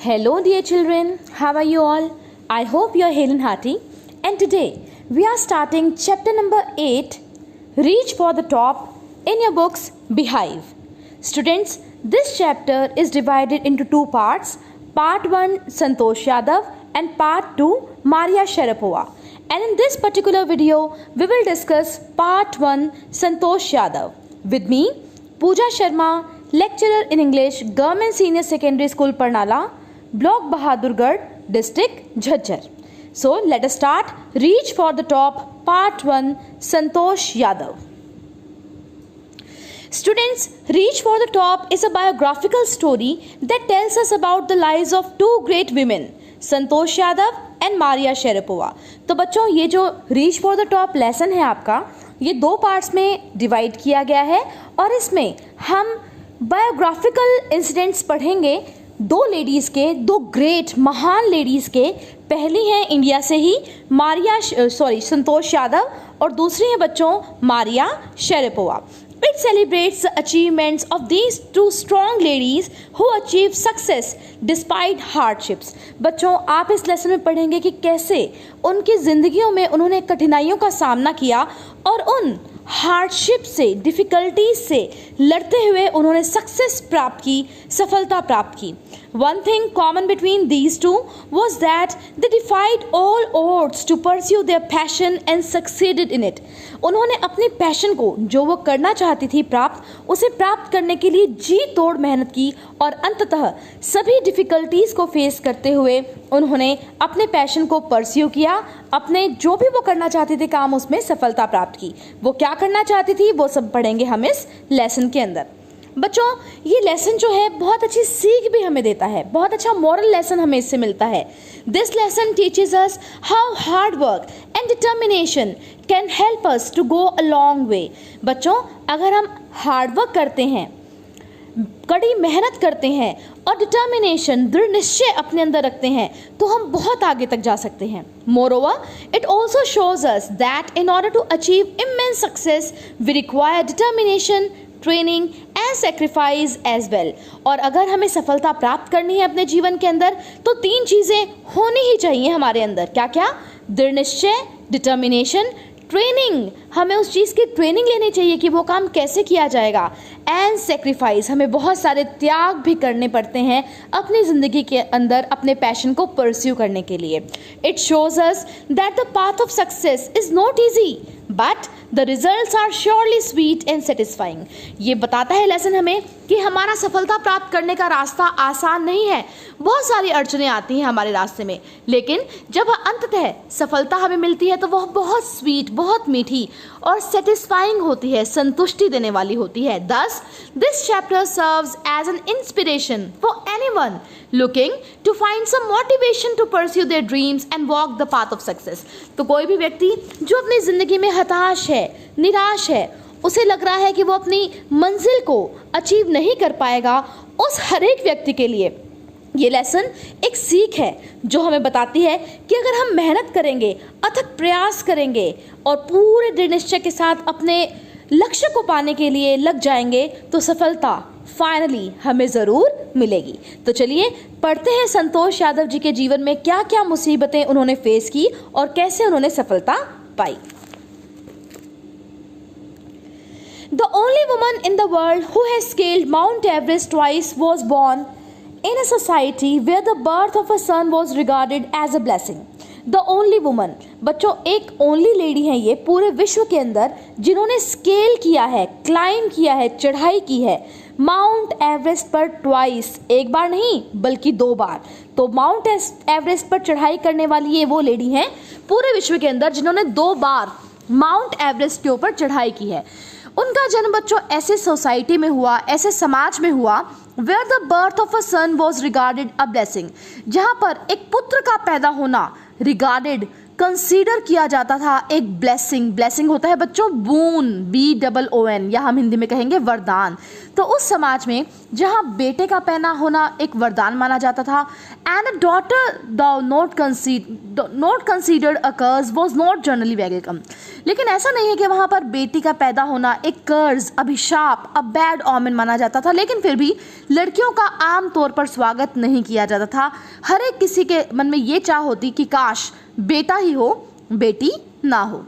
Hello dear children, how are you all? I hope you are hale and hearty. And today we are starting chapter number 8, Reach for the Top, in your books Beehive. Students, this chapter is divided into two parts. Part 1 Santosh Yadav and Part 2 Maria Sharapova. And in this particular video, we will discuss Part 1 Santosh Yadav. With me, Pooja Sharma, lecturer in English, Government Senior Secondary School, Parnala, Block Bahadurgarh, District, Jhajjar. So let us start. Reach for the Top, Part 1, Santosh Yadav. Students, Reach for the Top is a biographical story that tells us about the lives of two great women, Santosh Yadav and Maria Sharapova. तो बच्चों, ये जो reach for the top lesson है आपका, ये दो parts में divide किया गया है और इसमें हम बायोग्राफिकल इंसिडेंट्स पढ़ेंगे दो लेडीज़ के, दो ग्रेट महान लेडीज़ के. पहली हैं इंडिया से ही संतोष यादव और दूसरी हैं बच्चों Maria शेरापोवा. It celebrates the achievements of these two strong ladies who achieved success despite hardships. बच्चों, आप इस लेसन में पढ़ेंगे कि कैसे उनकी ज़िंदगियों में उन्होंने कठिनाइयों का सामना किया और उन हार्डशिप से, डिफ़िकल्टीज से लड़ते हुए उन्होंने सक्सेस प्राप्त की, सफलता प्राप्त की. One thing common between these two was that they defied all odds to pursue their passion and succeeded in it. उन्होंने अपनी पैशन को, जो वो करना चाहती थी उसे प्राप्त करने के लिए जी तोड़ मेहनत की और अंततः सभी डिफ़िकल्टीज़ को फेस करते हुए उन्होंने अपने पैशन को परस्यू किया. अपने जो भी वो करना चाहती थी काम, उसमें सफलता प्राप्त की. वो क्या करना चाहती थी वो सब पढ़ेंगे हम इस लेसन के अंदर. बच्चों, ये लेसन जो है बहुत अच्छी सीख भी हमें देता है, बहुत अच्छा मॉरल लेसन हमें इससे मिलता है. This lesson teaches us how hard work and determination can help us to go a long way. बच्चों, अगर हम हार्ड वर्क करते हैं, कड़ी मेहनत करते हैं और डिटर्मिनेशन, दृढ़ निश्चय अपने अंदर रखते हैं तो हम बहुत आगे तक जा सकते हैं. Moreover, it also shows us that in order to achieve immense success we require determination, training and sacrifice as well. और अगर हमें सफलता प्राप्त करनी है अपने जीवन के अंदर तो तीन चीज़ें होनी ही चाहिए हमारे अंदर. क्या क्या? दृढ़ निश्चय, डिटर्मिनेशन, ट्रेनिंग. हमें उस चीज़ की ट्रेनिंग लेनी चाहिए कि वो काम कैसे किया जाएगा. एंड सेक्रीफाइस, हमें बहुत सारे त्याग भी करने पड़ते हैं अपनी ज़िंदगी के अंदर अपने पैशन को परस्यू करने के लिए. It shows us that the path of success is not easy but the results are surely sweet and satisfying. ये बताता है लेसन हमें कि हमारा सफलता प्राप्त करने का रास्ता आसान नहीं है. बहुत सारी अड़चनें आती हैं हमारे रास्ते में, लेकिन जब अंततः सफलता हमें मिलती है तो वह बहुत स्वीट, बहुत मीठी और सेटिस्फाइंग होती है, संतुष्टि देने वाली होती है. Thus, this chapter serves as an inspiration for anyone looking to find some motivation to pursue their dreams and walk the path of success. तो कोई भी व्यक्ति जो अपनी ज़िंदगी में हताश है, निराश है, उसे लग रहा है कि वो अपनी मंजिल को अचीव नहीं कर पाएगा, उस हर एक व्यक्ति के लिए ये लेसन एक सीख है जो हमें बताती है कि अगर हम मेहनत करेंगे, अथक प्रयास करेंगे और पूरे दृढ़ निश्चय के साथ अपने लक्ष्य को पाने के लिए लग जाएंगे तो सफलता फाइनली हमें ज़रूर मिलेगी. तो चलिए पढ़ते हैं संतोष यादव जी के जीवन में क्या क्या मुसीबतें उन्होंने फेस की और कैसे उन्होंने सफलता पाई. The only woman in the world who has scaled Mount Everest twice was born in a society where the birth of a son was regarded as a blessing. The only woman, बच्चों, एक only lady हैं ये पूरे विश्व के अंदर जिन्होंने scale किया है, क्लाइम किया है, चढ़ाई की है माउंट एवरेस्ट पर ट्वाइस. एक बार नहीं बल्कि दो बार. तो माउंट एवरेस्ट पर चढ़ाई करने वाली ये वो लेडी हैं पूरे विश्व के अंदर जिन्होंने दो बार माउंट एवरेस्ट के ऊपर चढ़ाई की है. उनका जन्म बच्चों ऐसे सोसाइटी में हुआ, ऐसे समाज में हुआ where the birth of a son was regarded a blessing, जहाँ पर एक पुत्र का पैदा होना regarded कंसीडर किया जाता था एक ब्लेसिंग। ब्लेसिंग होता है बच्चों बोन, BOON, या हम हिंदी में कहेंगे वरदान। तो उस समाज में जहाँ बेटे का पैदा होना एक वरदान माना जाता था, and a daughter not considered a curse was not generally welcome. लेकिन ऐसा नहीं है कि वहाँ पर बेटी का पैदा होना एक कर्ज, अभिशाप, अ बैड ऑमेन माना जाता था। लेकिन फिर भी लड़कियों का आम तौर पर स्वागत नहीं किया जाता था। हर एक किसी के मन में ये चाह होती कि काश बेटा ही हो, बेटी ना हो।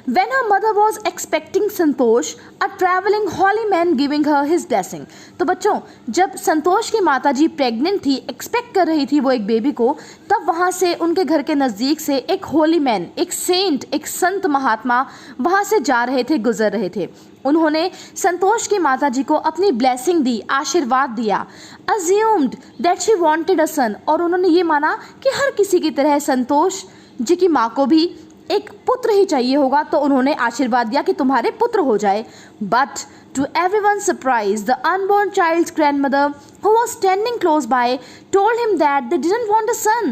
When her mother was expecting Santosh, a traveling holy man giving her his blessing। तो बच्चों, जब संतोष की माताजी प्रेग्नेंट थी, एक्सपेक्ट कर रही थी वो एक बेबी को, तब वहाँ से उनके घर के नज़दीक से एक होली मैन, एक सेंट, एक संत महात्मा वहाँ से जा रहे थे, गुजर रहे थे। उन्होंने संतोष की माताजी को अपनी ब्लेसिंग दी, आशीर्वाद दिया। Assumed that she wanted a son, और उन्होंने ये माना कि हर किसी की तरह संतोष जी की माँ को भी एक पुत्र ही चाहिए होगा, तो उन्होंने आशीर्वाद दिया कि तुम्हारे पुत्र हो जाए। But to everyone's surprise, the unborn child's grandmother, who was standing close by, told him that they didn't want a son.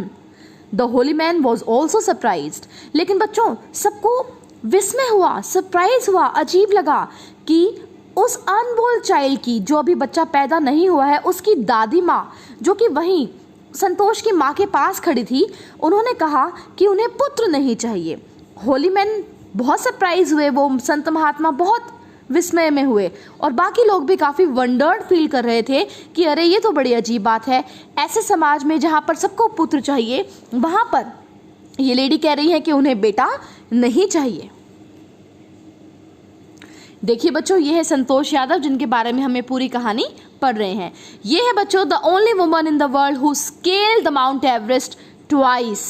The holy man was also surprised। लेकिन बच्चों, सबको विस्मय हुआ, सरप्राइज हुआ, अजीब लगा कि उस अनबोर्न चाइल्ड की, जो अभी बच्चा पैदा नहीं हुआ है, उसकी दादी माँ, जो कि वहीं संतोष की माँ के पास खड़ी थी, उन्होंने कहा कि उन्हें पुत्र नहीं चाहिए। होली मैन बहुत सरप्राइज हुए, वो संत महात्मा बहुत विस्मय में हुए, और बाकी लोग भी काफ़ी वंडर्ड फील कर रहे थे कि अरे ये तो बड़ी अजीब बात है। ऐसे समाज में जहाँ पर सबको पुत्र चाहिए, वहाँ पर ये लेडी कह रही है कि उन्हें बेटा नहीं चाहिए। देखिए बच्चों, ये है संतोष यादव, जिनके बारे में हमें पूरी कहानी पढ़ रहे हैं। ये है बच्चों the only woman in the world who scaled the mount Everest twice.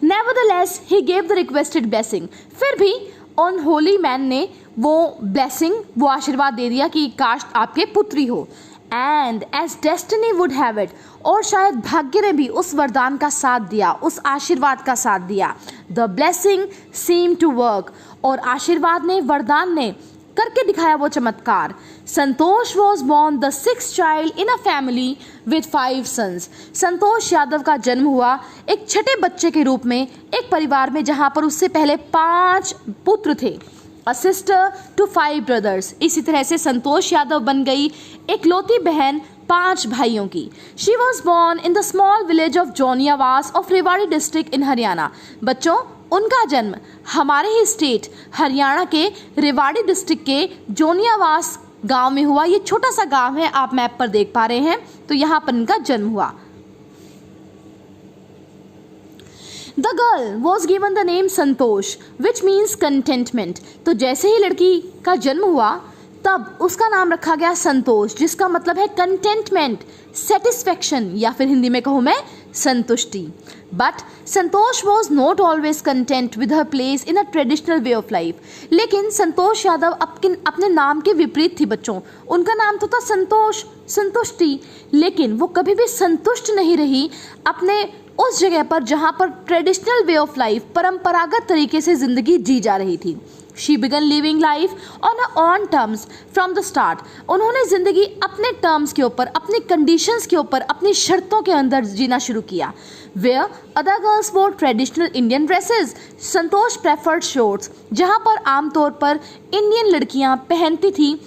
Nevertheless he gave the requested blessing. फिर भी ऑन होली मैन ने वो ब्लेसिंग, वो आशीर्वाद दे दिया कि काश आपके पुत्री हो। And as destiny would have it, और शायद भाग्य ने भी उस वरदान का साथ दिया, उस आशीर्वाद का साथ दिया। The blessing seem to work, और आशीर्वाद ने, वरदान ने करके दिखाया वो चमत्कार। Santosh was born the 6th child in a family with 5 sons. Santosh Yadav का जन्म हुआ एक छठे बच्चे के रूप में एक परिवार में, जहाँ पर उससे पहले 5 पुत्र थे। A sister to 5 brothers. इसी तरह से संतोष यादव बन गई एकलौती बहन 5 भाइयों की। She was born in the small village of Joniyawas of Rewari district in Haryana. बच्चों, उनका जन्म हमारे ही स्टेट हरियाणा के रेवाड़ी डिस्ट्रिक्ट के जोनियावास गांव में हुआ। ये छोटा सा गांव है, आप मैप पर देख पा रहे हैं, तो यहाँ पर इनका जन्म हुआ। The girl was given the name Santosh, which means contentment। तो जैसे ही लड़की का जन्म हुआ, तब उसका नाम रखा गया संतोष, जिसका मतलब है कंटेंटमेंट, सेटिस्फेक्शन, या फिर हिंदी में कहूँ मैं संतुष्टि। But Santosh was not always content with her place in a traditional way of life. लेकिन संतोष यादव अपने नाम के विपरीत थी बच्चों। उनका नाम तो था संतोष, संतुष्टि, लेकिन वो कभी भी संतुष्ट नहीं रही अपने उस जगह पर जहाँ पर ट्रेडिशनल वे ऑफ लाइफ, परंपरागत तरीके से ज़िंदगी जी जा रही थी। She began living life on a on terms from the start. उन्होंने ज़िंदगी अपने टर्म्स के ऊपर, अपनी कंडीशंस के ऊपर, अपनी शर्तों के अंदर जीना शुरू किया। वेयर अदर गर्ल्स वोर ट्रेडिशनल इंडियन ड्रेसेस, संतोष प्रेफर्ड शॉर्ट्स। जहाँ पर आमतौर पर इंडियन लड़कियाँ पहनती थी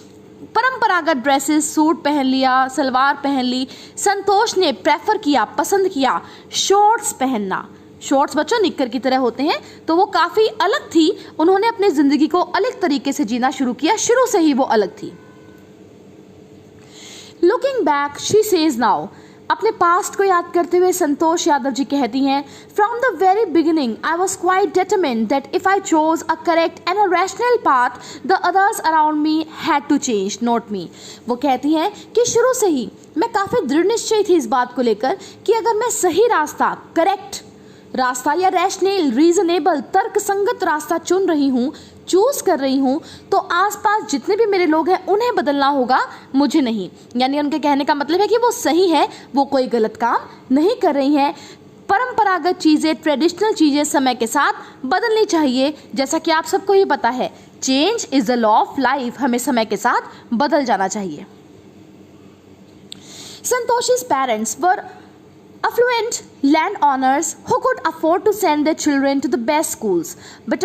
परंपरागत ड्रेसेस, सूट पहन लिया, सलवार पहन ली, संतोष ने प्रेफर किया, पसंद किया शॉर्ट्स पहनना। शॉर्ट्स बच्चों निक्कर की तरह होते हैं, तो वो काफ़ी अलग थी। उन्होंने अपनी ज़िंदगी को अलग तरीके से जीना शुरू किया, शुरू से ही वो अलग थी। Looking back she says now, अपने पास्ट को याद करते हुए संतोष यादव जी कहती हैं, from the very beginning I was quite determined that if I chose a correct and a rational path the others around me had to change, not me. वो कहती हैं कि शुरू से ही मैं काफ़ी दृढ़ निश्चय थी इस बात को लेकर कि अगर मैं सही रास्ता, करेक्ट रास्ता या रैशनल, रीजनेबल, तर्क संगत रास्ता चुन रही हूँ, चूज़ कर रही हूँ, तो आसपास जितने भी मेरे लोग हैं उन्हें बदलना होगा, मुझे नहीं। यानी उनके कहने का मतलब है कि वो सही है, वो कोई गलत काम नहीं कर रही हैं। परंपरागत चीज़ें, ट्रेडिशनल चीज़ें समय के साथ बदलनी चाहिए। जैसा कि आप सबको ही पता है, change is the law of life, हमें समय के साथ बदल जाना चाहिए। संतोषी's parents were affluent landowners who could afford to send their children to the best schools. But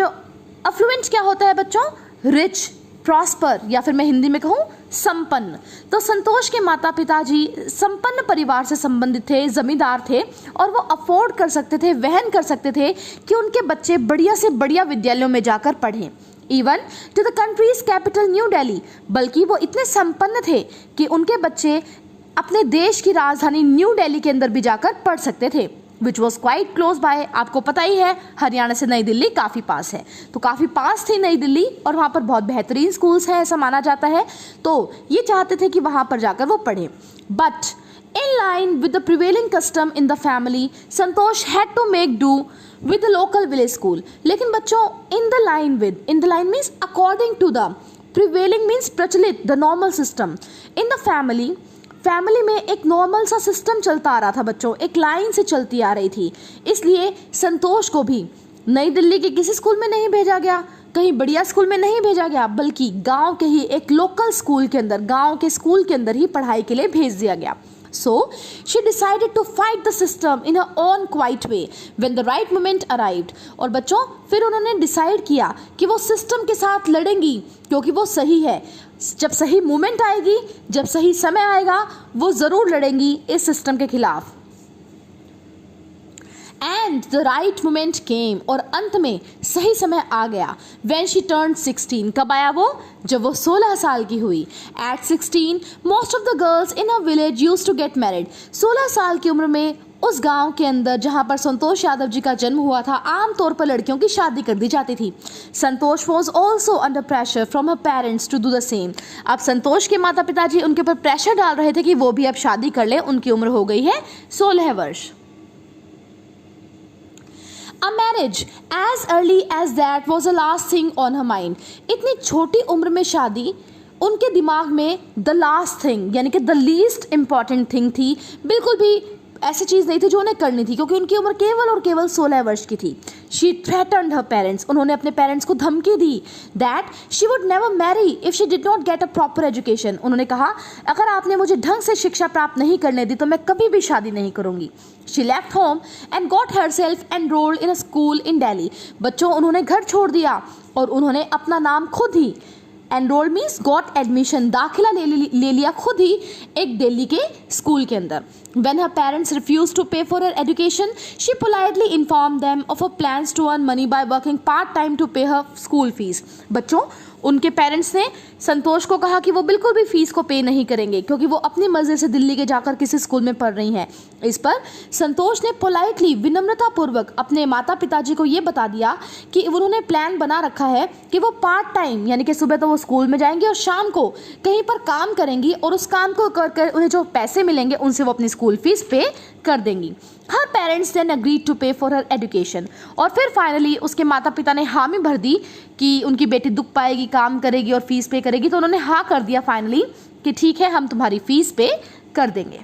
affluent क्या होता है बच्चों? rich, prosper, या फिर मैं हिंदी में कहूँ संपन्न। तो संतोष के माता पिताजी संपन्न परिवार से संबंधित थे, जमींदार थे, और वो अफोर्ड कर सकते थे, वहन कर सकते थे कि उनके बच्चे बढ़िया से बढ़िया विद्यालयों में जाकर पढ़ें, even to the country's capital New Delhi. बल्कि वो इतने संपन्न थे कि उनके बच्चे अपने देश की राजधानी न्यू दिल्ली के अंदर भी जाकर पढ़ सकते थे, which was quite close by. आपको पता ही है हरियाणा से नई दिल्ली काफ़ी पास है, तो काफ़ी पास थी नई दिल्ली और वहाँ पर बहुत बेहतरीन स्कूल्स हैं ऐसा माना जाता है। तो ये चाहते थे कि वहाँ पर जाकर वो पढ़ें। But in line with the prevailing custom in the family, Santosh had to make do with the local village school. लेकिन बच्चों in the line means according to the, prevailing means प्रचलित, the normal system in the family में एक normal सा system चलता आ रहा था बच्चों, एक लाइन से चलती आ रही थी। इसलिए संतोष को भी नई दिल्ली के किसी स्कूल में नहीं भेजा गया, कहीं बढ़िया स्कूल में नहीं भेजा गया, बल्कि गांव के ही एक लोकल स्कूल के अंदर, गांव के स्कूल के अंदर ही पढ़ाई के लिए भेज दिया गया। So she decided to fight the system in her own quiet way when the right moment arrived. और बच्चों फिर उन्होंने डिसाइड किया कि वो सिस्टम के साथ लड़ेंगी क्योंकि वो सही है। जब सही मोमेंट आएगी, जब सही समय आएगा, वो ज़रूर लड़ेंगी इस सिस्टम के खिलाफ। एंड द राइट मोमेंट केम, और अंत में सही समय आ गया। व्हेन शी टर्न्ड 16, कब आया वो? जब वो 16 साल की हुई। At 16 most of the girls in a village used to get married. 16 साल की उम्र में उस गांव के अंदर जहां पर संतोष यादव जी का जन्म हुआ था, आमतौर पर लड़कियों की शादी कर दी जाती थी। Santosh was also under pressure from her parents to do the same. अब संतोष के माता पिताजी उनके ऊपर प्रेशर डाल रहे थे कि वो भी अब शादी कर ले। उनकी उम्र हो गई है 16 वर्ष। A marriage as early as that was the last thing on her mind. इतनी छोटी उम्र में शादी उनके दिमाग में the last thing यानी कि the least important thing थी। बिल्कुल भी ऐसी चीज़ नहीं थी जो उन्हें करनी थी, क्योंकि उनकी उम्र केवल और केवल 16 वर्ष की थी। She threatened her parents. उन्होंने अपने पेरेंट्स को धमकी दी that she would never marry if she did not get a proper education. उन्होंने कहा अगर आपने मुझे ढंग से शिक्षा प्राप्त नहीं करने दी तो मैं कभी भी शादी नहीं करूंगी। She left home and got herself enrolled in a school in Delhi. बच्चों उन्होंने घर छोड़ दिया और उन्होंने अपना नाम खुद ही, एनरोल मीन्स गॉट एडमिशन, दाखिला ले लिया खुद ही एक दिल्ली के स्कूल के अंदर। When her parents refused to pay for her education, she politely informed them of her plans to earn money by working part-time to pay her school fees. बच्चों उनके पेरेंट्स ने संतोष को कहा कि वो बिल्कुल भी फीस को पे नहीं करेंगे क्योंकि वो अपनी मर्जी से दिल्ली के जाकर किसी स्कूल में पढ़ रही हैं। इस पर संतोष ने पोलाइटली, विनम्रतापूर्वक अपने माता पिताजी को ये बता दिया कि उन्होंने प्लान बना रखा है कि वो पार्ट टाइम यानी कि सुबह तो वो स्कूल में जाएंगी और शाम को कहीं पर काम करेंगी और उस काम को कर उन्हें जो पैसे मिलेंगे उनसे वो अपनी स्कूल फीस पे कर देंगी। हर parents then agreed to pay for her education. और फिर फाइनली उसके माता पिता ने हामी भर दी कि उनकी बेटी दुख पाएगी, काम करेगी और फीस पे करेगी, तो उन्होंने हाँ कर दिया फाइनली कि ठीक है हम तुम्हारी फीस पे कर देंगे।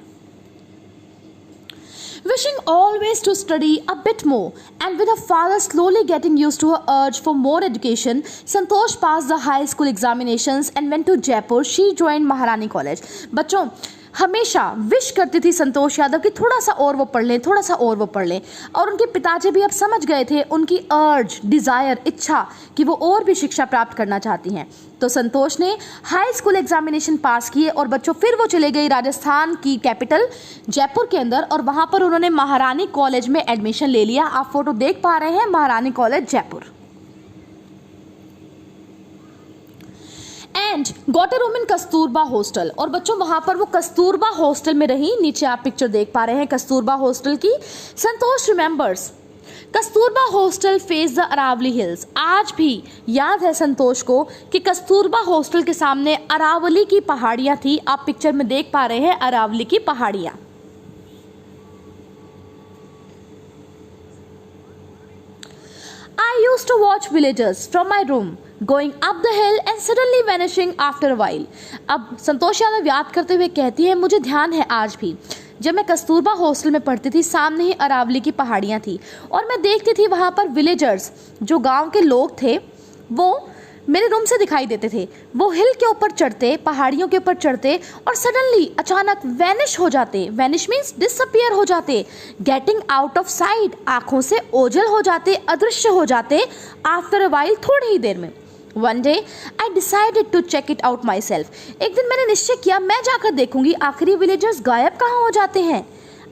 Wishing always to study a bit more and with her father slowly getting used to her urge for more education, Santosh passed the high school examinations and went to Jaipur. She joined Maharani College. बच्चों हमेशा wish करती थी संतोष यादव कि थोड़ा सा और वो पढ़ लें, थोड़ा सा और वो पढ़ लें, और उनके पिताजी भी अब समझ गए थे उनकी अर्ज, डिज़ायर, इच्छा कि वो और भी शिक्षा प्राप्त करना चाहती हैं। तो संतोष ने हाई स्कूल एग्जामिनेशन पास किए और बच्चों फिर वो चले गई राजस्थान की कैपिटल जयपुर के अंदर और वहाँ पर उन्होंने महारानी कॉलेज में एडमिशन ले लिया। आप फोटो देख पा रहे हैं, महारानी college Jaipur. And got a room in Kasturba hostel, और बच्चों वहां पर वो कस्तूरबा हॉस्टल में रही। नीचे आप पिक्चर देख पा रहे हैं कस्तूरबा हॉस्टल की। Santosh remembers Kasturba hostel face the Aravalli hills. आज भी याद है संतोष को कि कस्तूरबा हॉस्टल के सामने अरावली की पहाड़ियां थी। आप पिक्चर में देख पा रहे हैं अरावली की पहाड़ियां। I used to watch villagers from my room going up the hill and suddenly vanishing after a while. अब संतोष यादव याद करते हुए कहती है मुझे ध्यान है आज भी जब मैं कस्तूरबा हॉस्टल में पढ़ती थी, सामने ही अरावली की पहाड़ियाँ थी और मैं देखती थी वहाँ पर विलेजर्स जो गांव के लोग थे वो मेरे रूम से दिखाई देते थे। वो हिल के ऊपर चढ़ते, पहाड़ियों के ऊपर चढ़ते और सडनली अचानक वैनिश हो जाते। वैनिश मीन्स डिसअपियर हो जाते, गेटिंग आउट ऑफ साइट, आंखों से ओझल हो जाते, अदृश्य हो जाते आफ्टर अ वाइल, थोड़ी ही देर में। One day I decided to check it out myself. एक दिन मैंने निश्चय किया मैं जाकर देखूंगी आखिर ये विलेजर्स गायब कहाँ हो जाते हैं।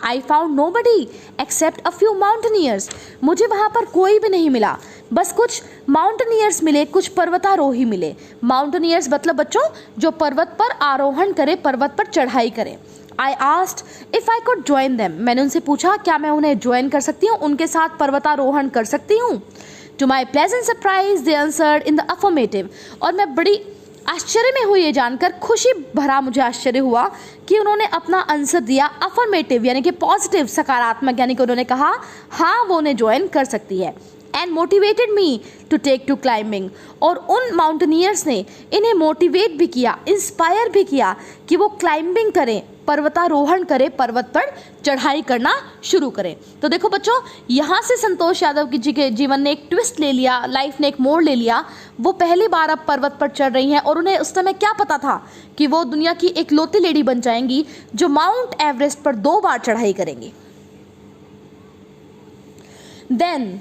I found nobody except a few mountaineers. मुझे वहाँ पर कोई भी नहीं मिला, बस कुछ माउंटेनियर्स मिले, कुछ पर्वतारोही मिले। माउंटेनियर्स मतलब बच्चों जो पर्वत पर आरोहण करे, पर्वत पर चढ़ाई करें। I asked if I could join them. मैंने उनसे पूछा क्या मैं उन्हें ज्वाइन कर सकती हूँ, उनके साथ पर्वतारोहण कर सकती हूँ। To my pleasant surprise, they answered in the affirmative. और मैं बड़ी आश्चर्य में हुई ये जानकर, खुशी भरा मुझे आश्चर्य हुआ कि उन्होंने अपना आंसर दिया अफर्मेटिव यानी कि पॉजिटिव, सकारात्मक, यानी कि उन्होंने कहा हाँ वो उन्हें ज्वाइन कर सकती है। And motivated me to take to climbing, और उन माउंटेनियर्स ने इन्हें मोटिवेट भी किया, इंस्पायर भी किया कि वो क्लाइंबिंग करें, पर्वतारोहण करें, पर्वत पर चढ़ाई करना शुरू करें। तो देखो बच्चों, यहाँ से संतोष यादव जी के जीवन ने एक ट्विस्ट ले लिया, लाइफ ने एक मोड़ ले लिया। वो पहली बार अब पर्वत पर चढ़ रही हैं और उन्हें उस समय क्या पता था कि वो दुनिया की एक लौती लेडी बन जाएंगी जो माउंट एवरेस्ट पर 2 बार चढ़ाई करेंगी। Then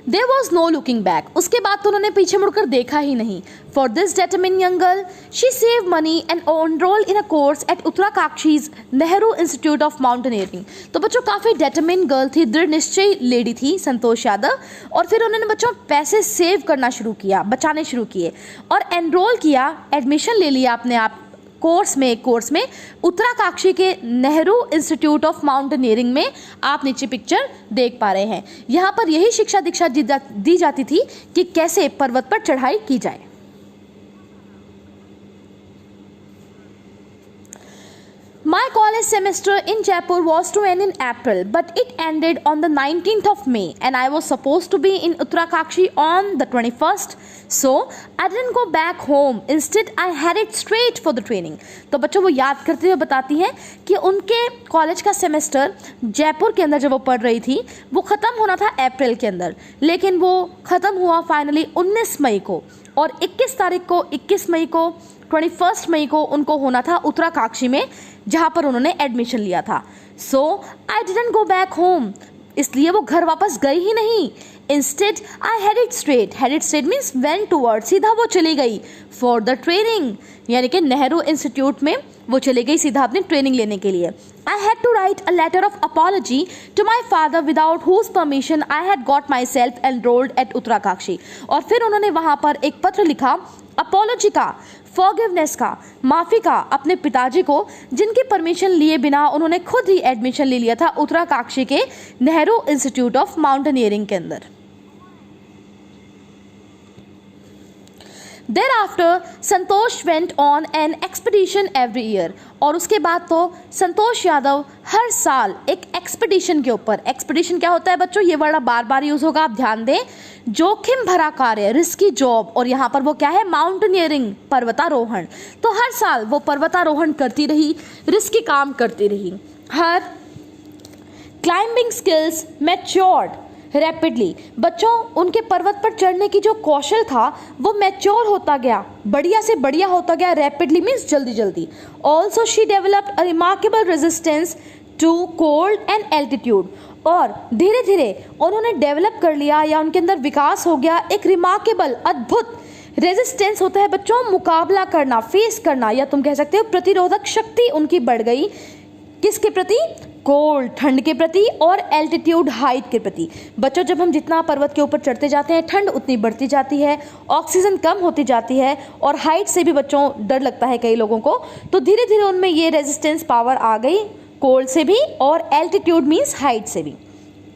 There was no looking back. उसके बाद तो उन्होंने पीछे मुड़कर देखा ही नहीं। For this determined young girl, she saved money and enrolled in a course at Uttarakhashi's Nehru Institute of Mountaineering. तो बच्चों काफ़ी determined girl थी, दृढ़ निश्चयी लेडी थी संतोष यादव, और फिर उन्होंने बच्चों पैसे सेव करना शुरू किया, बचाने शुरू किए और एनरोल किया, एडमिशन ले लिया अपने आप कोर्स में उत्तराकाशी के नेहरू इंस्टीट्यूट ऑफ माउंटेनियरिंग में। आप नीचे पिक्चर देख पा रहे हैं, यहाँ पर यही शिक्षा दीक्षा दी जाती थी कि कैसे पर्वत पर चढ़ाई की जाए। My college semester in Jaipur was to end in April, but it ended on the 19th of May, and I was supposed to be in Uttarakanshi on the 21st. So I didn't go back home. Instead, I headed straight for the training. तो बच्चों वो याद करते हुए बताती हैं कि उनके कॉलेज का सेमेस्टर जयपुर के अंदर जब वो पढ़ रही थी वो ख़त्म होना था अप्रैल के अंदर, लेकिन वो ख़त्म हुआ फाइनली 19 मई को, और 21 मई को 21 मई को उनको होना था उत्तराकाशी में, जहाँ पर उन्होंने एडमिशन लिया था। So I didn't go back home, इसलिए वो घर वापस गई ही नहीं। Instead I headed straight means went toward, सीधा वो चली गई फॉर द ट्रेनिंग, यानी कि नेहरू इंस्टीट्यूट में वो चली गई सीधा अपनी ट्रेनिंग लेने के लिए। I had to write a letter of apology to my father without whose permission I had got myself enrolled at Uttarkashi, और फिर उन्होंने वहाँ पर एक पत्र लिखा अपॉलजी का, फॉरगिवनेस का, माफ़ी का अपने पिताजी को, जिनकी परमिशन लिए बिना उन्होंने खुद ही एडमिशन ले लिया था उत्तराकाशी के नेहरू इंस्टीट्यूट ऑफ माउंटेनियरिंग के अंदर। Thereafter, Santosh went on an expedition every year, और उसके बाद तो संतोष यादव हर साल एक एक्सपीडिशन के ऊपर, एक्सपीडिशन क्या होता है बच्चों, ये वर्ड बार बार यूज होगा, आप ध्यान दें, जोखिम भरा कार्य, रिस्की जॉब, और यहाँ पर वो क्या है, माउंटेनियरिंग, पर्वतारोहण। तो हर साल वो पर्वतारोहण करती रही, रिस्की काम करती रही। हर क्लाइंबिंग स्किल्स मैच्योर्ड रैपिडली, बच्चों उनके पर्वत पर चढ़ने की जो कौशल था वो मैच्योर होता गया, बढ़िया से बढ़िया होता गया, रैपिडली मीन्स जल्दी जल्दी। Also she developed a remarkable resistance to cold and altitude, और धीरे धीरे उन्होंने डेवलप कर लिया या उनके अंदर विकास हो गया एक रिमार्केबल, अद्भुत, रेजिस्टेंस होता है बच्चों मुकाबला करना, फेस करना, या तुम कह सकते हो प्रतिरोधक शक्ति उनकी बढ़ गई, किसके प्रति, कोल्ड, ठंड के प्रति, और एल्टीट्यूड, हाइट के प्रति। बच्चों जब हम जितना पर्वत के ऊपर चढ़ते जाते हैं ठंड उतनी बढ़ती जाती है, ऑक्सीजन कम होती जाती है, और हाइट से भी बच्चों डर लगता है कई लोगों को, तो धीरे धीरे उनमें ये रेजिस्टेंस पावर आ गई, कोल्ड से भी और एल्टीट्यूड मीन्स हाइट से भी।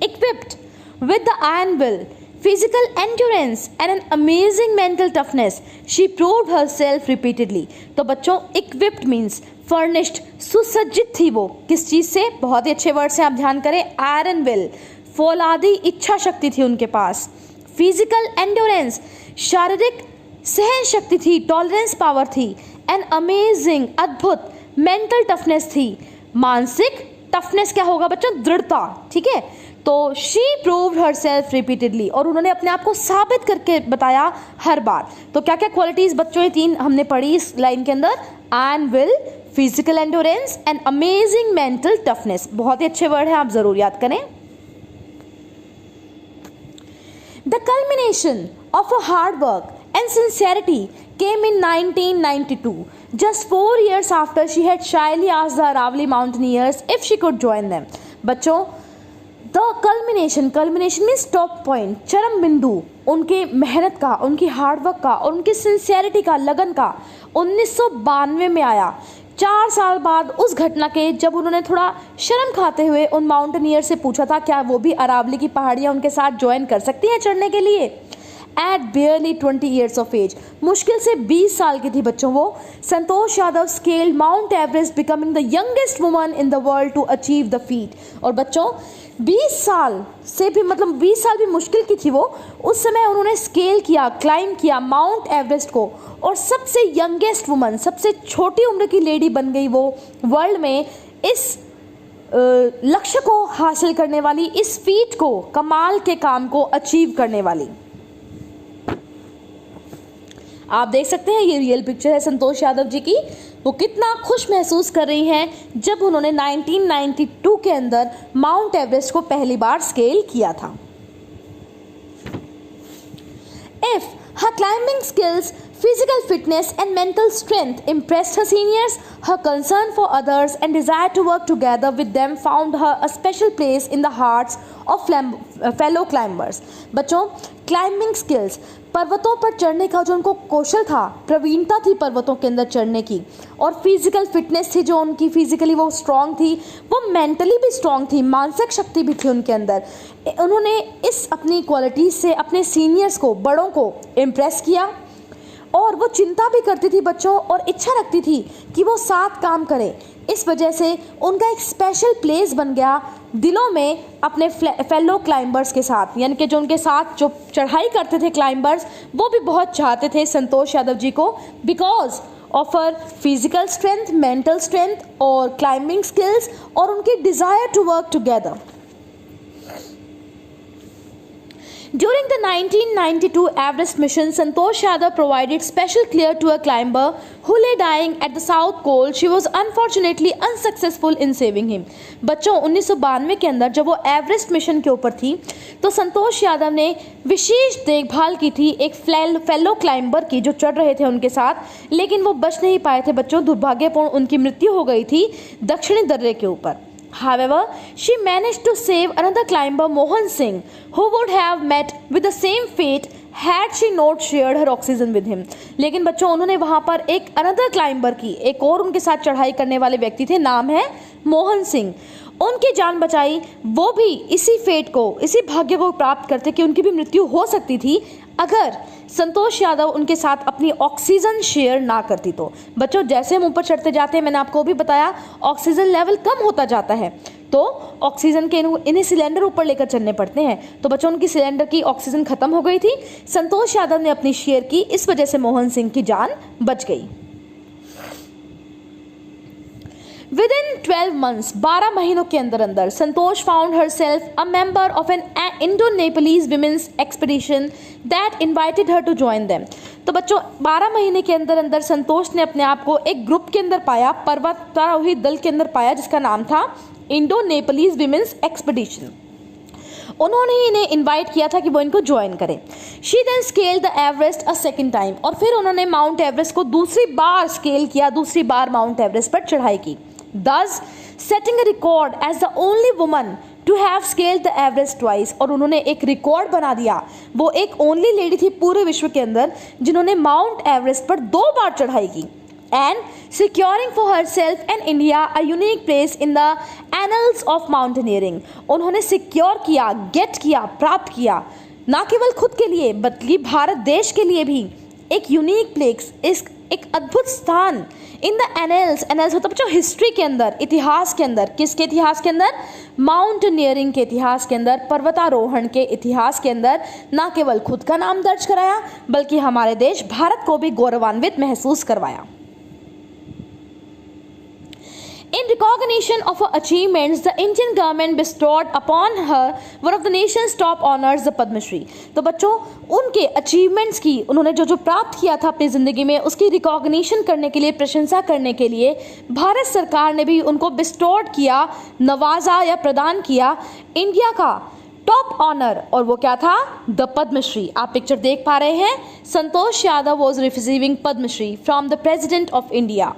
Equipped with the iron will, physical endurance and an amazing mental toughness, she proved herself repeatedly. तो बच्चों equipped means furnished, सुसज्जित थी वो, किस चीज़ से, बहुत ही अच्छे वर्ड से आप ध्यान करें, iron will, फौलादी इच्छा शक्ति थी उनके पास। फिजिकल एंड्योरेंस, शारीरिक सहन शक्ति थी, टॉलरेंस पावर थी। एन अमेजिंग, अद्भुत, मेंटल टफनेस थी, मानसिक टफनेस क्या होगा बच्चों, दृढ़ता, ठीक है। तो शी प्रूव्ड हरसेल्फ रिपीटेडली, और उन्होंने अपने आप को साबित करके बताया हर बार। तो क्या क्या क्वालिटीज बच्चों ये 3 हमने पढ़ी इस लाइन के अंदर, and will, physical endurance and amazing mental toughness. बहुत ही अच्छे वर्ड हैं, आप जरूर याद करें। The culmination of a hard work and sincerity came in 1992, just 4 years after she had shyly asked the Aravalli mountaineers if she could join them. बच्चों, the culmination means top point, चरम बिंदु उनके मेहनत का, उनकी हार्डवर्क का और उनकी सिंसियरिटी का, लगन का 1992 में आया, 4 साल बाद उस घटना के जब उन्होंने थोड़ा शर्म खाते हुए उन माउंटेनियर से पूछा था क्या वो भी अरावली की पहाड़ियाँ उनके साथ ज्वाइन कर सकती हैं चढ़ने के लिए। At barely 20 years of age, मुश्किल से 20 साल की थी बच्चों वो, Santosh Yadav scaled Mount Everest, becoming the youngest woman in the world to achieve the feat. और बच्चों 20 साल से भी, मतलब 20 साल भी मुश्किल की थी वो, उस समय उन्होंने स्केल किया, क्लाइम किया माउंट एवरेस्ट को, और सबसे यंगेस्ट वुमन, सबसे छोटी उम्र की लेडी बन गई वो वर्ल्ड में इस लक्ष्य को हासिल करने वाली, इस फीट को, कमाल के काम को अचीव करने वाली। आप देख सकते हैं ये रियल पिक्चर है संतोष यादव जी की, वो कितना खुश महसूस कर रही हैं जब उन्होंने 1992 के अंदर माउंट एवरेस्ट को पहली बार स्केल किया था। If her climbing skills, physical fitness and mental strength impressed her seniors, her concern for others and desire to work together with them found her a special place in the hearts of fellow climbers. बच्चों, climbing skills, पर्वतों पर चढ़ने का जो उनको कौशल था, प्रवीणता थी पर्वतों के अंदर चढ़ने की, और फिजिकल फिटनेस थी जो उनकी, फिजिकली वो स्ट्रांग थी, वो मेंटली भी स्ट्रांग थी, मानसिक शक्ति भी थी उनके अंदर। उन्होंने इस अपनी क्वालिटीज से अपने सीनियर्स को, बड़ों को इम्प्रेस किया, और वो चिंता भी करती थी बच्चों, और इच्छा रखती थी कि वो साथ काम करें। इस वजह से उनका एक स्पेशल प्लेस बन गया दिलों में अपने फेलो क्लाइंबर्स के साथ, यानी कि जो उनके साथ जो चढ़ाई करते थे क्लाइंबर्स, वो भी बहुत चाहते थे संतोष यादव जी को, because of her physical strength, mental strength और क्लाइंबिंग स्किल्स, और उनकी desire to work together. During the 1992 Everest mission, Santosh Yadav provided special care to a climber who lay dying at the South Pole. She was unfortunately unsuccessful in saving him. बच्चों 1992 के अंदर जब वो Everest mission के ऊपर थी, तो संतोष यादव ने विशेष देखभाल की थी एक फेलो क्लाइंबर की जो चढ़ रहे थे उनके साथ, लेकिन वो बच नहीं पाए थे बच्चों, दुर्भाग्यपूर्ण उनकी मृत्यु हो गई थी दक्षिणी दर्रे के ऊपर। However, she managed to save another climber, Mohan Singh, who would have met with the same fate had she not shared her oxygen with him. लेकिन बच्चों उन्होंने वहाँ पर एक अनदर क्लाइंबर की, एक और उनके साथ चढ़ाई करने वाले व्यक्ति थे, नाम है मोहन सिंह, उनकी जान बचाई। वो भी इसी फेट को, इसी भाग्य को प्राप्त करते कि उनकी भी मृत्यु हो सकती थी अगर संतोष यादव उनके साथ अपनी ऑक्सीजन शेयर ना करती। तो बच्चों जैसे हम ऊपर चढ़ते जाते हैं, मैंने आपको भी बताया, ऑक्सीजन लेवल कम होता जाता है, तो ऑक्सीजन के इन्हें सिलेंडर ऊपर लेकर चलने पड़ते हैं। तो बच्चों उनकी सिलेंडर की ऑक्सीजन खत्म हो गई थी, संतोष यादव ने अपनी शेयर की, इस वजह से मोहन सिंह की जान बच गई। Within 12 months, 12 महीनों के अंदर अंदर संतोष found herself a member of an Indo-Nepalese women's expedition that invited her to join them. तो बच्चों 12 महीने के अंदर अंदर संतोष ने अपने आप को एक ग्रुप के अंदर पाया, पर्वतारोही दल के अंदर पाया, जिसका नाम था इंडो नेपलीज विमेंस एक्सपीडिशन। उन्होंने इन्हें इनवाइट किया था कि वो इनको ज्वाइन करें। She then scale the Everest a second time, और फिर उन्होंने माउंट एवरेस्ट को दूसरी बार स्केल किया, दूसरी बार माउंट एवरेस्ट पर चढ़ाई की, thus setting a record as the only woman to have scaled the Everest twice। और उन्होंने एक रिकॉर्ड बना दिया, वो एक ओनली लेडी थी पूरे विश्व के अंदर जिन्होंने माउंट एवरेस्ट पर 2 बार चढ़ाई की, and securing for herself and India a unique place in the annals of mountaineering। उन्होंने सिक्योर किया, गेट किया, प्राप्त किया, ना केवल खुद के लिए बल्कि भारत देश के लिए भी एक यूनिक प्लेस, एक अद्भुत स्थान इन द एनल्स होता बच्चों हिस्ट्री के अंदर, इतिहास के अंदर। किसके इतिहास के अंदर? माउंटेनियरिंग के इतिहास के अंदर, पर्वतारोहण के इतिहास के अंदर ना केवल खुद का नाम दर्ज कराया बल्कि हमारे देश भारत को भी गौरवान्वित महसूस करवाया। In recognition of her achievements, the Indian government bestowed upon her one of the nation's top honors, the Padma Shri. तो बच्चों, उनके अचीवमेंट्स की, उन्होंने जो जो प्राप्त किया था अपनी ज़िंदगी में, उसकी रिकॉग्निशन करने के लिए, प्रशंसा करने के लिए भारत सरकार ने भी उनको बिस्टोर्ड किया, नवाजा या प्रदान किया इंडिया का टॉप ऑनर, और वो क्या था? द पद्मश्री. आप पिक्चर देख पा रहे हैं. Santosh Yadav was receiving Padma Shri from the president of India.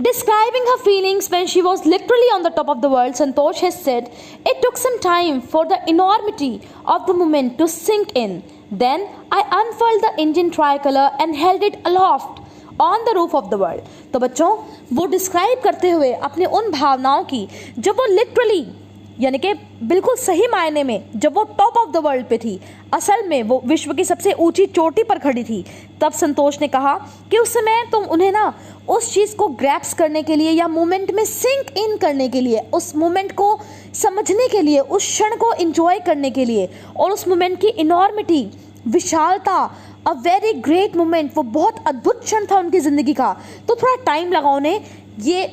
Describing her feelings when she was literally on the top of the world, Santosh has said, "It took some time for the enormity of the moment to sink in. Then I unfurled the Indian tricolor and held it aloft on the roof of the world." तो बच्चों, वो describe करते हुए अपने उन भावनाओं की जब वो लिटरली, यानी कि बिल्कुल सही मायने में, जब वो टॉप ऑफ द वर्ल्ड पे थी, असल में वो विश्व की सबसे ऊंची चोटी पर खड़ी थी, तब संतोष ने कहा कि उस समय तुम उन्हें ना उस चीज़ को ग्रैप्स करने के लिए या मोमेंट में सिंक इन करने के लिए, उस मोमेंट को समझने के लिए, उस क्षण को एंजॉय करने के लिए, और उस मोमेंट की इनॉर्मिटी, विशालता, अ वेरी ग्रेट मोमेंट, वो बहुत अद्भुत क्षण था उनकी ज़िंदगी का, तो थोड़ा टाइम लगा उन्हें ये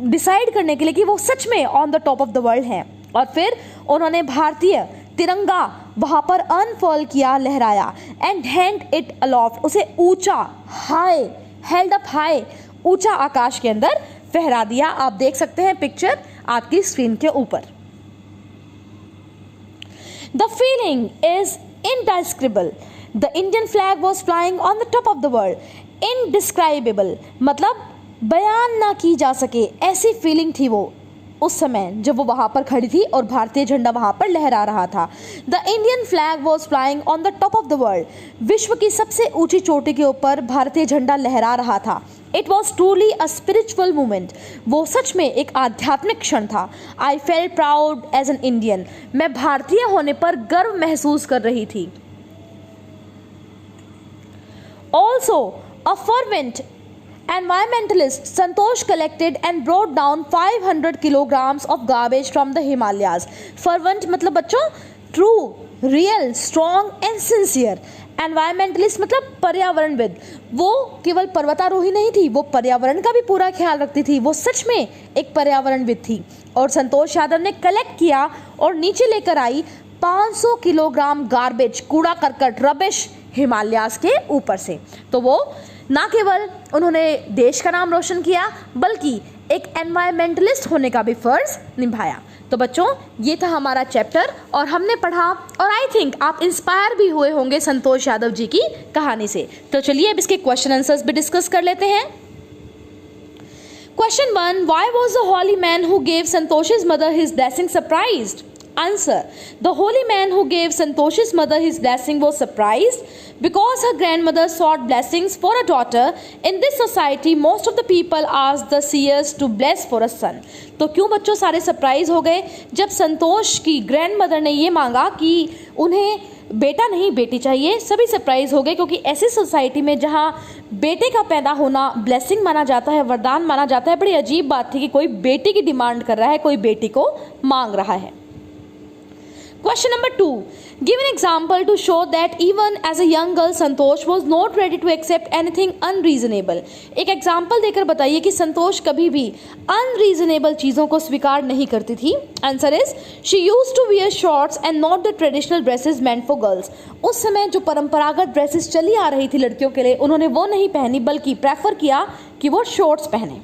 डिसाइड करने के लिए कि वो सच में on the top of the world हैं. और फिर उन्होंने भारतीय तिरंगा वहाँ पर अनफॉल किया, लहराया, एंड हैंड इट अलॉफ्ट, उसे ऊंचा, हाई, हेल्ड अप हाई, ऊंचा आकाश के अंदर फहरा दिया. आप देख सकते हैं पिक्चर आपकी स्क्रीन के ऊपर. The feeling is indescribable. The Indian flag was flying on the top of the world. Indescribable मतलब बयान ना की जा सके, ऐसी फीलिंग थी वो उस समय जब वो वहाँ पर खड़ी थी और भारतीय झंडा वहाँ पर लहरा रहा था. The Indian flag was flying on the top of the world. विश्व की सबसे ऊंची चोटी के ऊपर भारतीय झंडा लहरा रहा था. It was truly a spiritual moment. वो सच में एक आध्यात्मिक क्षण था. I felt proud as an Indian. मैं भारतीय होने पर गर्व महसूस कर रही थी. Also a fervent environmentalist, Santosh collected and brought down 500 kilograms of garbage from the Himalayas. Fervent मतलब बच्चों true, real, strong and sincere. Environmentalist मतलब पर्यावरणविद. वो केवल पर्वतारोही नहीं थी, वो पर्यावरण का भी पूरा ख्याल रखती थी. वो सच में एक पर्यावरणविद थी. और संतोष यादव ने कलेक्ट किया और नीचे लेकर आई 500 किलोग्राम गार्बेज, कूड़ा करकट, रबिश हिमालयाज के ऊपर से. तो वो ना केवल उन्होंने देश का नाम रोशन किया, बल्कि एक एनवायरमेंटलिस्ट होने का भी फर्ज निभाया. तो बच्चों, ये था हमारा चैप्टर और हमने पढ़ा, और आई थिंक आप इंस्पायर भी हुए होंगे संतोष यादव जी की कहानी से. तो चलिए अब इसके क्वेश्चन आंसर्स भी डिस्कस कर लेते हैं. Question 1, why was the holy man who gave Santosh's mother his blessing surprised? Answer. The holy man who gave Santosh's mother his blessing was surprised because her grandmother sought blessings for a daughter. In this society, most of the people asked the seers to bless for a son. तो क्यों बच्चों सारे surprise हो गए जब संतोष की grandmother ने ये मांगा कि उन्हें बेटा नहीं बेटी चाहिए? सभी सरप्राइज हो गए क्योंकि ऐसी सोसाइटी में जहाँ बेटे का पैदा होना ब्लेसिंग माना जाता है, वरदान माना जाता है, बड़ी अजीब बात थी कि कोई बेटी की डिमांड कर रहा है, कोई बेटी को मांग रहा है. Question number 2. Give an example to show that even as a young girl, Santosh was not ready to accept anything unreasonable. एक एग्जाम्पल देकर बताइए कि संतोष कभी भी अनरीजनेबल चीज़ों को स्वीकार नहीं करती थी. Answer is she used to wear shorts and not the traditional dresses meant for girls. उस समय जो परंपरागत ड्रेसेस चली आ रही थी लड़कियों के लिए, उन्होंने वो नहीं पहनी, बल्कि प्रेफर किया कि वो शॉर्ट्स पहने.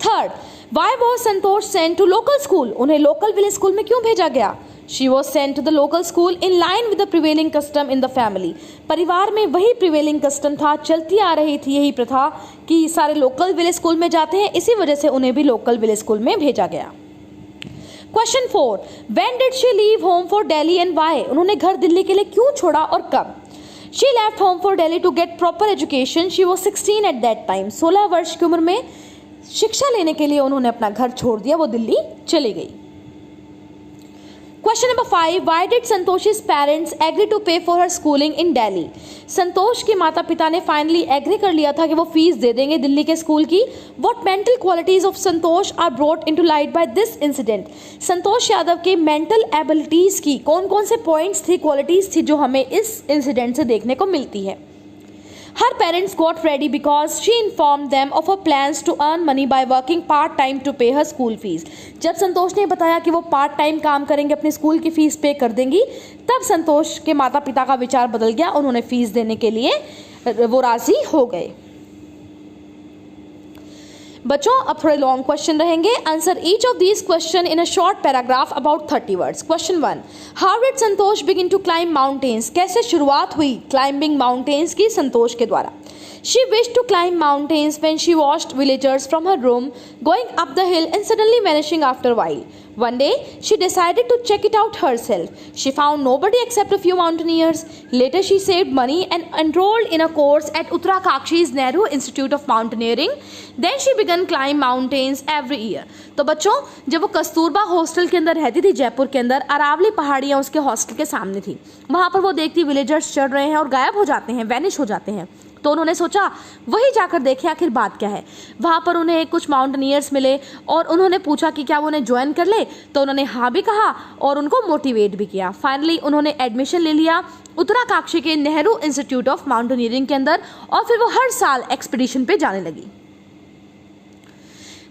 Third, Why was Santosh sent to local school? उन्हें लोकल विलेज स्कूल में क्यों भेजा गया? She was sent to the local school in line with the prevailing custom in the family. परिवार में वही prevailing custom था, चलती आ रही थी यही प्रथा कि सारे लोकल विलेज स्कूल में जाते हैं, इसी वजह से उन्हें भी लोकल विलेज स्कूल में भेजा गया. Question 4. When did she leave home for Delhi and why? उन्होंने घर दिल्ली के लिए क्यों छोड़ा और कब? She left home for Delhi to get proper education. She was 16 at that time. 16 वर्ष की उम्र में शिक्षा लेने के लिए उन्होंने अपना घर छोड़ दिया, वो दिल्ली चली गई. Question number 5. Why did Santosh's parents agree to pay for her schooling in Delhi? Santosh के माता पिता ने फाइनली एग्री कर लिया था कि वो फीस दे देंगे दिल्ली के स्कूल की. What mental qualities of Santosh are brought into light by this incident? Santosh Yadav के मेंटल एबिलिटीज की कौन कौन से पॉइंट्स थी, क्वालिटीज थी जो हमें इस इंसिडेंट से देखने को मिलती है? Her parents got ready because she informed them of her plans to earn money by working part time to pay her school fees. जब संतोष ने बताया कि वो पार्ट टाइम काम करेंगे, अपनी स्कूल की फीस पे कर देंगी, तब संतोष के माता पिता का विचार बदल गया। उन्होंने फीस देने के लिए वो राजी हो गए। बच्चों अब थोड़े लॉन्ग क्वेश्चन रहेंगे। Answer each of these question in a short paragraph about 30 words. Question 1, how did Santosh begin to climb mountains? कैसे शुरुआत हुई क्लाइंबिंग माउंटेन्स की संतोष के द्वारा? She wished to climb mountains when she watched villagers from her room going up the hill and suddenly vanishing after a while. One day, she decided to check it out herself. She found nobody except a few mountaineers. Later, she saved money and enrolled in a course at Uttarakshi's Nehru Institute of Mountaineering. Then she began climb mountains every year. तो बच्चों, जब वो Kasturba hostel के अंदर रहती थी जयपुर के अंदर, अरावली पहाड़ियाँ उसके हॉस्टल के सामने थी। वहाँ पर वो देखती विलेजर्स चढ़ रहे हैं और गायब हो जाते हैं, वैनिश हो जाते हैं। तो उन्होंने सोचा वही जाकर देखें आखिर बात क्या है। वहाँ पर उन्हें कुछ माउंटेनियर्स मिले और उन्होंने पूछा कि क्या वो उन्हें ज्वाइन कर ले, तो उन्होंने हाँ भी कहा और उनको मोटिवेट भी किया। फाइनली उन्होंने एडमिशन ले लिया उत्तराकाशी के नेहरू इंस्टीट्यूट ऑफ माउंटेनियरिंग के अंदर और फिर वो हर साल एक्सपीडिशन पे जाने लगी।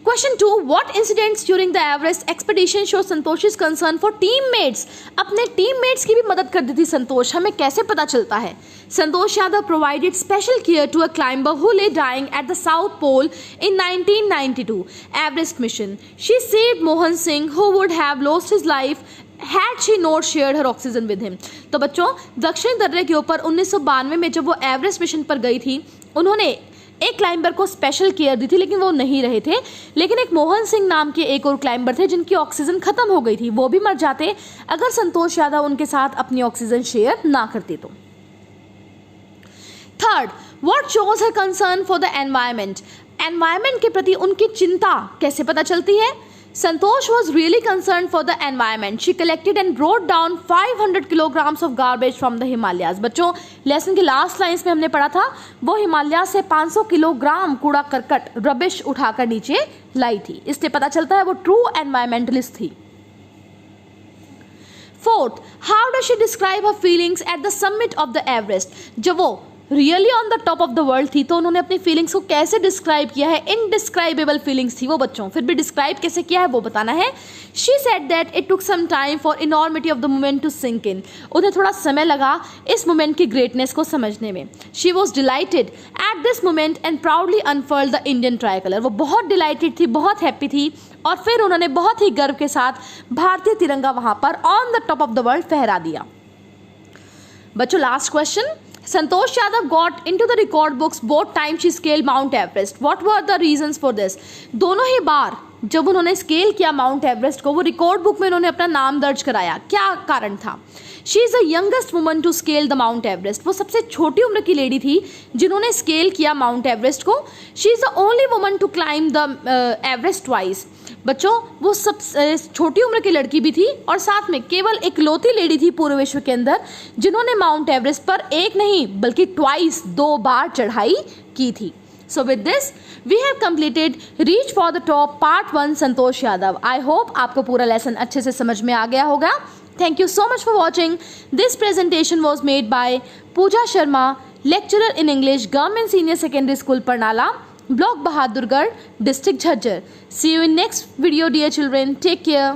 Question 2, what incidents during the Everest expedition show Santosh's concern for teammates? अपने teammates की भी मदद कर दी थी संतोष। हमें कैसे पता चलता है? Santosh Yadav provided special care to a climber who lay dying at the South Pole in 1992 Everest mission. She saved Mohan Singh who would have lost his life had she not shared her oxygen with him. तो बच्चों, दक्षिण दर्रे के ऊपर 1992 में जब वो Everest mission पर गई थी, उन्होंने एक क्लाइंबर को स्पेशल केयर दी थी, लेकिन वो नहीं रहे थे। लेकिन एक मोहन सिंह नाम के एक और क्लाइंबर थे जिनकी ऑक्सीजन खत्म हो गई थी, वो भी मर जाते अगर संतोष यादव उनके साथ अपनी ऑक्सीजन शेयर ना करते तो। Third, what shows her concern for the environment? Environment के प्रति उनकी चिंता कैसे पता चलती है? Santosh was really concerned for the environment. She collected and brought down 500 kilograms of garbage from the Himalayas. बच्चों, लेसन के लास्ट लाइन्स में हमने पढ़ा था वो हिमालय से 500 किलोग्राम कूड़ा करकट रबिश उठाकर नीचे लाई थी। इससे पता चलता है वो ट्रू एनवायरमेंटलिस्ट थी। Fourth, how does she describe her feelings at the summit of the Everest? जब वो really on the top of the world थी तो उन्होंने अपनी फीलिंग्स को कैसे डिस्क्राइब किया है? इनडिस्क्राइबेबल फीलिंग्स थी वो बच्चों, फिर भी डिस्क्राइब कैसे किया है वो बताना है। She said that it took some time for enormity of the moment to sink in. उन्हें थोड़ा समय लगा इस मोमेंट की ग्रेटनेस को समझने में। She was delighted at this moment and proudly unfurled the Indian tricolour. वो बहुत डिलाइटेड थी, बहुत हैप्पी थी और फिर उन्होंने बहुत ही गर्व के साथ भारतीय तिरंगा वहां पर on the top of the world फहरा दिया। बच्चों, last question, Santosh Yadav got into the record books both times she scaled Mount Everest. What were the reasons for this? दोनों ही बार जब उन्होंने स्केल किया माउंट एवरेस्ट को, वो रिकॉर्ड बुक में उन्होंने अपना नाम दर्ज कराया। क्या कारण था? She is the youngest woman to scale the mount Everest. वो सबसे छोटी उम्र की लेडी थी जिन्होंने स्केल किया माउंट एवरेस्ट को। She is the only woman to climb the Everest twice. बच्चों, वो सब छोटी उम्र की लड़की भी थी और साथ में केवल इकलौती लेडी थी पूरे विश्व के अंदर जिन्होंने माउंट एवरेस्ट पर एक नहीं बल्कि ट्वाइस 2 बार चढ़ाई की थी। So with this, we have completed Reach for the Top Part 1 Santosh Yadav. I hope आपको पूरा लेसन अच्छे से समझ में आ गया होगा। Thank you so much for watching. This presentation was made by Pooja Sharma, lecturer in English, Government Senior Secondary School, Parnala, Block Bahadurgarh, District Jhajjar. See you in next video, dear children. Take care.